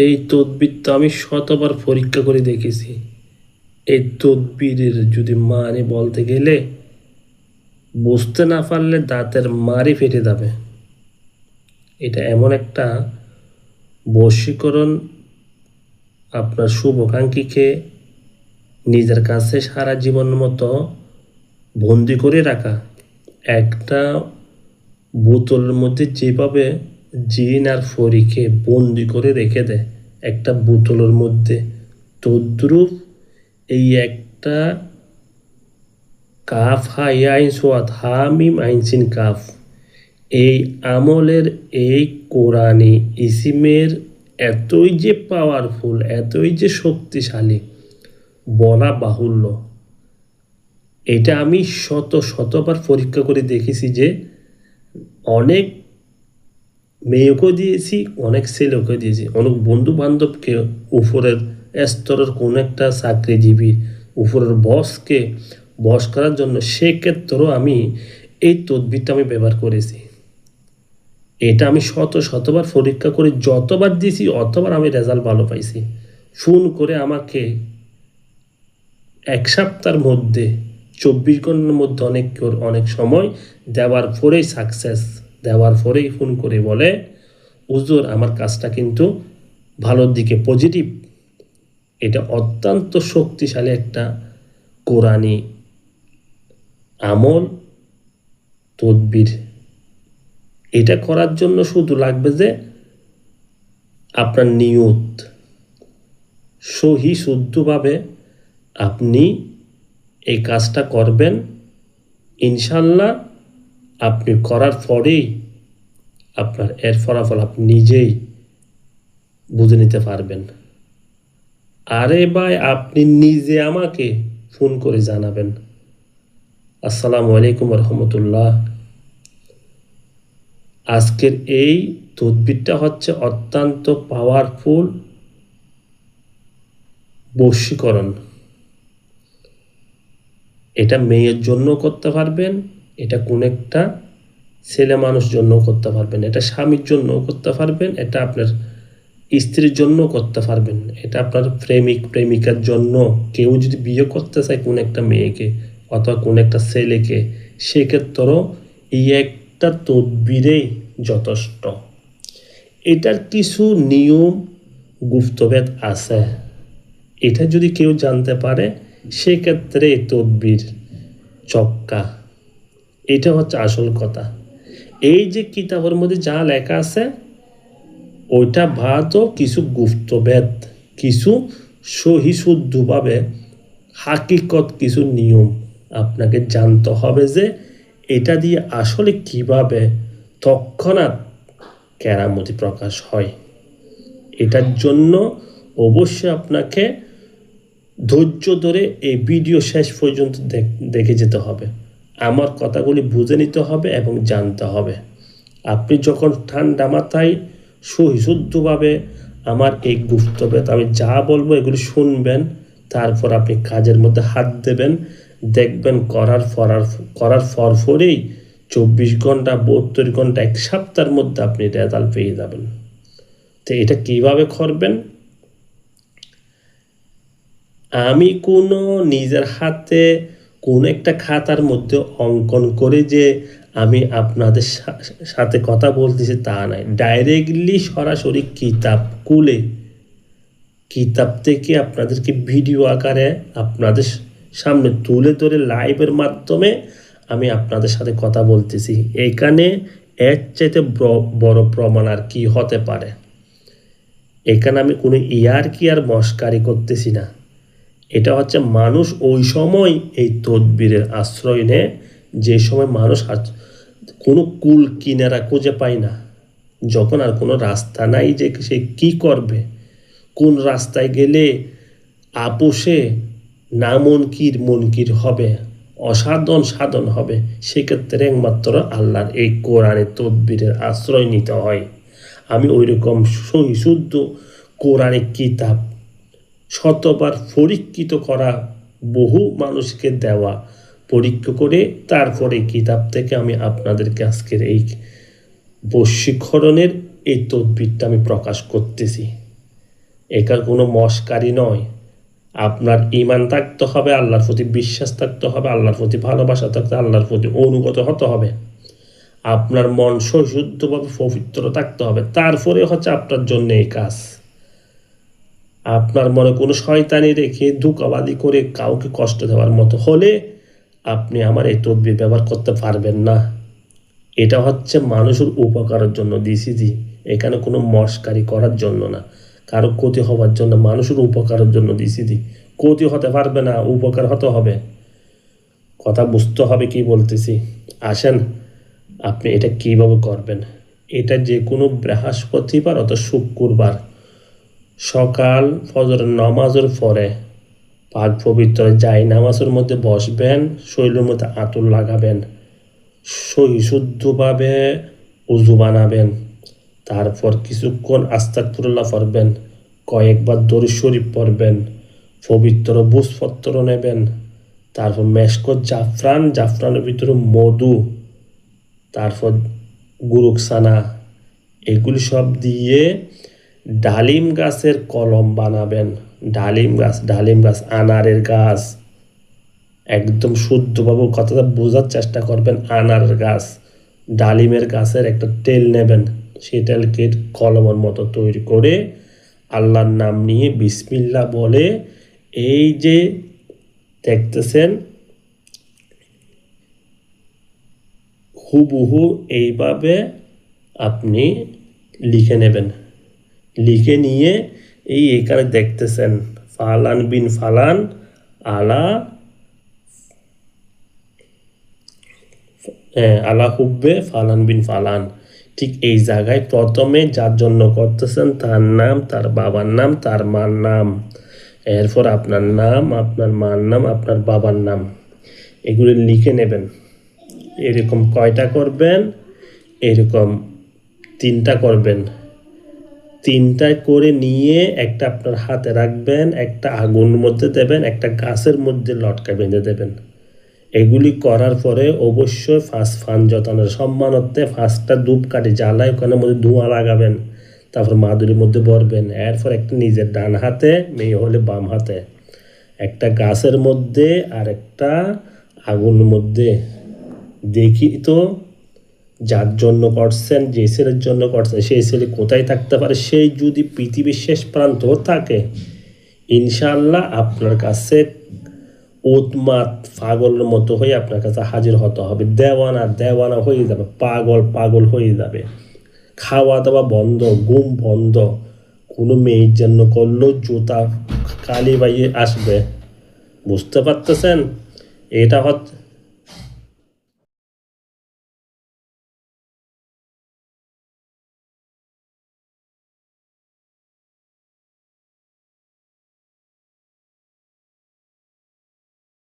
এই তদবিরটা আমি শতবার পরীক্ষা করে দেখেছি। এই তদবিরের যদি মানে বলতে গেলে বুঝতে না পারলে দাঁতের মাড়ি ফেটে যাবে। এটা এমন একটা বশীকরণ, আপনার শুভাকাঙ্ক্ষীকে নিজের কাছে সারা জীবনের মতো বন্দি করে রাখা। একটা বোতলের মধ্যে যেভাবে জিন আর ফড়িকে বন্দি করে রেখে দেয় একটা বোতলের মধ্যে, তদ্রূপ এই একটা কাফ হা ইয়া আইন সোয়াদ হা মিম আইন সিন কাফ, এই আমলের এই কোরআনি ইসিমের এতই যে পাওয়ারফুল, এতই যে শক্তিশালী, বলা বাহুল্য। এটা আমি শতবার পরীক্ষা করে দেখেছি যে অনেক মেয়েকেও দিয়েছি, অনেক ছেলেকেও দিয়েছি, অনেক বন্ধু বান্ধবকে, উপরের স্তরের কোনো একটা চাকরিজীবী, উপরের বসকে বস করার জন্য, সেক্ষেত্রেও আমি এই তদবিরটা আমি ব্যবহার করেছি। এটা আমি শতবার পরীক্ষা করে যতবার দিয়েছি অতবার আমি রেজাল্ট ভালো পাইছি। ফোন করে আমাকে এক সপ্তাহের মধ্যে 24 ঘন্টার মধ্যে অনেক সময় দেওয়ার পরেই সাকসেস, দেওয়ার পরেই ফোন করে বলে, হুজুর আমার কাজটা কিন্তু ভালোর দিকে পজিটিভ। এটা অত্যন্ত শক্তিশালী একটা কোরআনি আমল, তদবির। এটা করার জন্য শুধু লাগবে যে আপনার নিয়ত সহি শুদ্ধভাবে আপনি এই কাজটা করবেন। ইনশাল্লাহ আপনি করার পরেই আপনার এর ফলাফল আপনি নিজেই বুঝে নিতে পারবেন। আরে ভাই, আপনি নিজে আমাকে ফোন করে জানাবেন। আসসালামু আলাইকুম রহমতুল্লাহ। আজকের এই তদবিরটা হচ্ছে অত্যন্ত পাওয়ারফুল বশীকরণ। এটা মেয়ের জন্য করতে পারবেন, এটা কোন একটা ছেলে মানুষ জন্য করতে পারবেন, এটা স্বামীর জন্য করতে পারবেন, এটা আপনার স্ত্রীর জন্য করতে পারবেন, এটা আপনার প্রেমিক প্রেমিকার জন্য, কেউ যদি বিয়ে করতে চায় কোন একটা মেয়েকে অথবা কোন একটা ছেলেকে, সেক্ষেত্রেও এই একটা তদবিরেই যথেষ্ট। এটার কিছু নিয়ম গুপ্তভেদ আছে, এটা যদি কেউ জানতে পারে সেক্ষেত্রে তদবির চক্কা, এটা হচ্ছে আসল কথা। এই যে কিতাবের মধ্যে যা লেখা আছে ওইটা ভাতো কিছু গুপ্তভেদ, কিছু সহিশুদ্ধভাবে হাকিকত, কিছু নিয়ম আপনাকে জানতে হবে যে এটা দিয়ে আসলে কিভাবে তৎক্ষণাৎ কেরামতি প্রকাশ হয়। এটার জন্য অবশ্যই আপনাকে ধৈর্য ধরে এই ভিডিও শেষ পর্যন্ত দেখে যেতে হবে, আমার কথাগুলি বুঝে নিতে হবে এবং জানতে হবে। আপনি যখন ঠান্ডা মাথায় সহিশুদ্ধভাবে আমার এই গুপ্তভেদ আমি যা বলবো এগুলি শুনবেন, তারপর আপনি কাজের মধ্যে হাত দেবেন, দেখবেন করার পরেই 24 ঘন্টা 72 ঘন্টা 1 সপ্তাহের মধ্যে আপনি রেজাল্ট পেয়ে যাবেন। তো এটা কিভাবে করবেন? আমি কোনো নিজের হাতে কোনো একটা খাতার মধ্যে অঙ্কন করে যে আমি আপনাদের সাথে কথা বলতেছি তা নয়, ডাইরেক্টলি সরাসরি কিতাব খুলে কিতাব থেকে আপনাদেরকে ভিডিও আকারে আপনাদের সামনে তুলে ধরে লাইভের মাধ্যমে আমি আপনাদের সাথে কথা বলতেছি। এখানে এর চাইতে বড় প্রমাণ আর কি হতে পারে? এখানে আমি কোনো ইয়ারকি আর মস্কারি করতেছি না। এটা হচ্ছে মানুষ ওই সময় এই তদবিরের আশ্রয় নেয় যে সময় মানুষ কোনো কুল কিনারা খুঁজে পায় না, যখন আর কোনো রাস্তা নাই যে সে কি করবে, কোন রাস্তায় গেলে আপোষে না মনকির হবে, সাধন হবে, সেক্ষেত্রে একমাত্র আল্লাহর এই কোরআনের তদবিরের আশ্রয় নিতে হয়। আমি ওই রকম সহিশুদ্ধ কোরআনিক কিতাব শতবার পরীক্ষিত করা, বহু মানুষকে দেওয়া, পরীক্ষা করে তারপরে কিতাব থেকে আমি আপনাদেরকে আজকের এই বশীকরণের এই তদবিরটা আমি প্রকাশ করতেছি। এটার কোনো মস্কারি নয়। আপনার ঈমান থাকতে হবে, আল্লাহর প্রতি বিশ্বাস থাকতে হবে, আল্লাহর প্রতি ভালোবাসা থাকতে, আল্লাহর প্রতি অনুগত হতে হবে, আপনার মন শুদ্ধভাবে পবিত্র থাকতে হবে। তারপরে হচ্ছে আপনার জন্য এই কাজ। আপনার মনে কোনো শয়তানি রেখে ধোঁকাবাজি করে কাউকে কষ্ট দেওয়ার মতো হলে আপনি আমার এই তদবির ব্যবহার করতে পারবেন না। এটা হচ্ছে মানুষের উপকারের জন্য দিছি, এখানে কোনো মস্কারি করার জন্য না, কারো ক্ষতি হওয়ার জন্য, মানুষের উপকারের জন্য দিছি। ক্ষতি হতে পারবে না, উপকার হতে হবে। কথা বুঝতে হবে কি বলতেছি। আসেন, আপনি এটা কিভাবে করবেন। এটা যে কোনো বৃহস্পতিবার অথবা শুক্রবার সকাল ফজরের নামাজের পরে পাক পবিত্র নামাজের মধ্যে বসবেন, শরীরের মধ্যে আতর লাগাবেন, শুদ্ধভাবে উজু বানাবেন, তারপর কিছুক্ষণ আস্তাগফিরুল্লাহ পড়বেন, কয়েকবার দরুদ শরীফ পড়বেন, পবিত্র বুঝপত্র নেবেন, তারপর মেশকত জাফরানের ভিতরে মধু, তারপর গুরুকসানা, এগুলি সব দিয়ে ডালিম গাছের কলম বানাবেন। ডালিম গাছ, আনারের গাছ, একদম শুদ্ধভাবে কথাটা বোঝার চেষ্টা করবেন। আনারের গাছ, ডালিমের গাছের একটা তেল নেবেন, সেই তেলকে কলমের মতো তৈরি করে আল্লাহর নাম নিয়ে বিসমিল্লাহ বলে এই যে দেখতেছেন হুবহু এইভাবে আপনি লিখে নেবেন। লিখে নিয়ে এখানে দেখতেছেন ফালান বিন ফালান আলা হুব্বে ফালান বিন ফালান, ঠিক এই জায়গায় প্রথমে যার জন্য করতেছেন তার নাম, তার বাবার নাম, তার মার নাম, এরপর আপনার নাম, আপনার মার নাম, আপনার বাবার নাম, এগুলি লিখে নেবেন। এরকম কয়টা করবেন? এরকম 3টা করবেন। 3টা করে নিয়ে একটা আপনার হাতে রাখবেন, একটা আগুনের মধ্যে দেবেন, একটা গাছের মধ্যে লটকা বেঁধে দেবেন। এগুলি করার পরে অবশ্যই ফান যতনের সম্মানার্থে 5টা ধূপকাঠি জ্বালায় ওখানের মধ্যে ধোঁয়া লাগাবেন, তারপর মাদুরির মধ্যে ভরবেন। এরপর একটা নিজের ডান হাতে, মেয়ে হলে বাম হাতে, একটা গাছের মধ্যে আর একটা আগুনের মধ্যে, দেখি তো যার জন্য করছেন, যে ছেলের জন্য করছেন, সেই ছেলে কোথায় থাকতে পারে, সেই যদি পৃথিবীর শেষ প্রান্ত থাকে, ইনশাআল্লাহ আপনার কাছে উন্মাদ পাগলের মতো হয়ে আপনার কাছে হাজির হতে হবে। দেওয়ানা হয়ে যাবে, পাগল হয়ে যাবে। খাওয়া দাওয়া বন্ধ, ঘুম বন্ধ, কোনো মেয়ের জন্য করলেও জুতা কালি বাইয়ে আসবে। বুঝতে পারতেছেন? এটা হচ্ছে